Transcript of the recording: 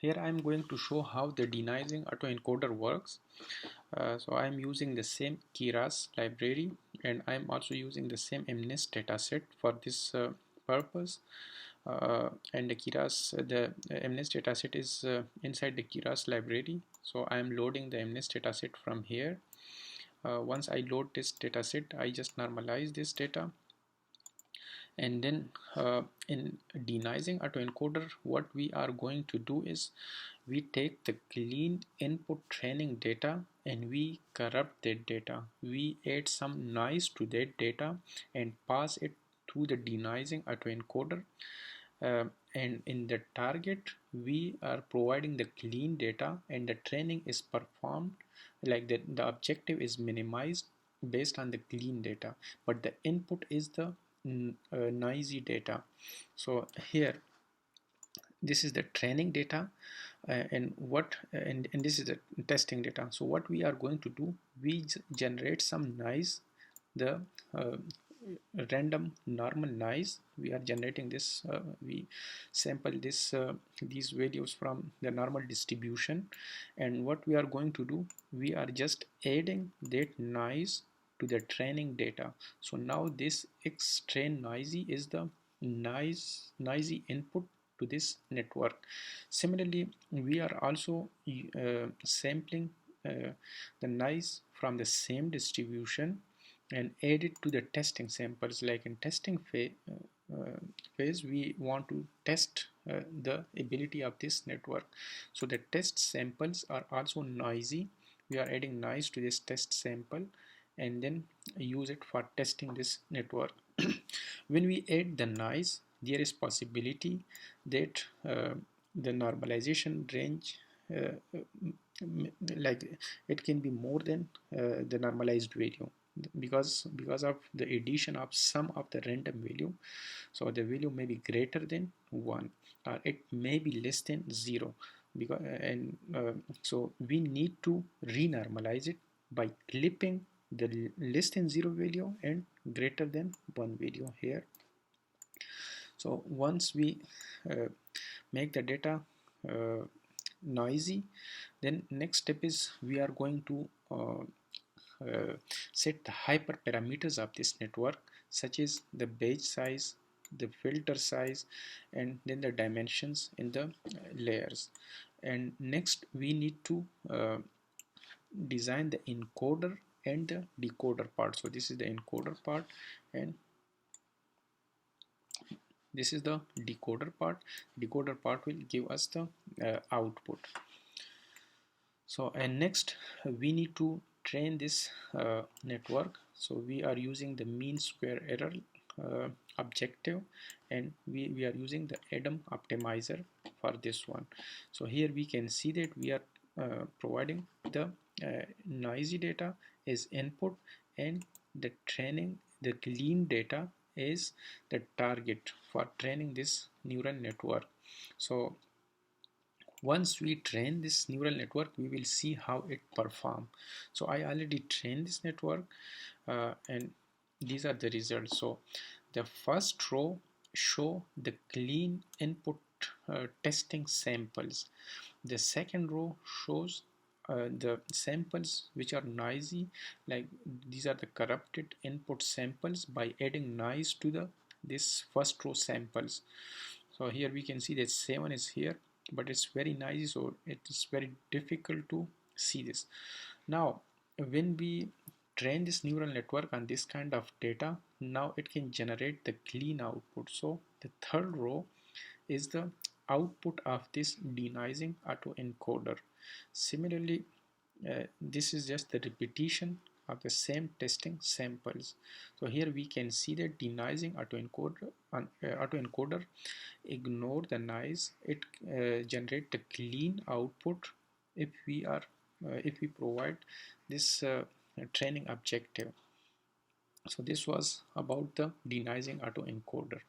here I'm going to show how the denoising autoencoder works. So I'm using the same Keras library, and I'm also using the same MNIST dataset for this purpose. And the MNIST dataset is inside the Keras library. So I'm loading the MNIST dataset from here. Once I load this dataset, I just normalize this data. And then in denoising autoencoder, what we are going to do is we take the clean input training data and we corrupt that data. We add some noise to that data and pass it through the denoising autoencoder. And in the target, we are providing the clean data, and the training is performed like that. The objective is minimized based on the clean data, but the input is the noisy data. So here, this is the training data, and this is the testing data. So what we are going to do, we generate some noise, the random normal noise. We are generating this, we sample these values from the normal distribution, and what we are going to do, we are just adding that noise to the training data. So now this X train noisy is the noisy input to this network. Similarly, we are also sampling the noise from the same distribution and add it to the testing samples. Like in testing phase, we want to test the ability of this network. So the test samples are also noisy. We are adding noise to this test sample and then use it for testing this network. When we add the noise, there is possibility that the normalization range, like it can be more than the normalized value, because of the addition of some of the random value. So the value may be greater than 1, or it may be less than 0, because so we need to renormalize it by clipping the less than 0 value and greater than 1 value here. So once we make the data noisy, then next step is we are going to set the hyperparameters of this network, such as the batch size, the filter size, and then the dimensions in the layers. And next we need to design the encoder and the decoder part. So this is the encoder part and this is the decoder part. Decoder part will give us the output. So and next we need to train this network. So we are using the mean square error objective, and we are using the Adam optimizer for this one. So here we can see that we are providing the noisy data as input, and the clean data is the target for training this neural network. So once we train this neural network, we will see how it perform. So I already trained this network, and these are the results. So the first row show the clean input testing samples. The second row shows the samples which are noisy, like these are the corrupted input samples by adding noise to this first row samples. So here we can see that 7 is here, but it's very noisy, so it is very difficult to see this. Now when we train this neural network on this kind of data, now it can generate the clean output. So the third row is the output of this denoising autoencoder. Similarly, this is just the repetition of the same testing samples. So here we can see that denoising autoencoder ignore the noise. It generate the clean output if we provide this training objective. So this was about the denoising autoencoder.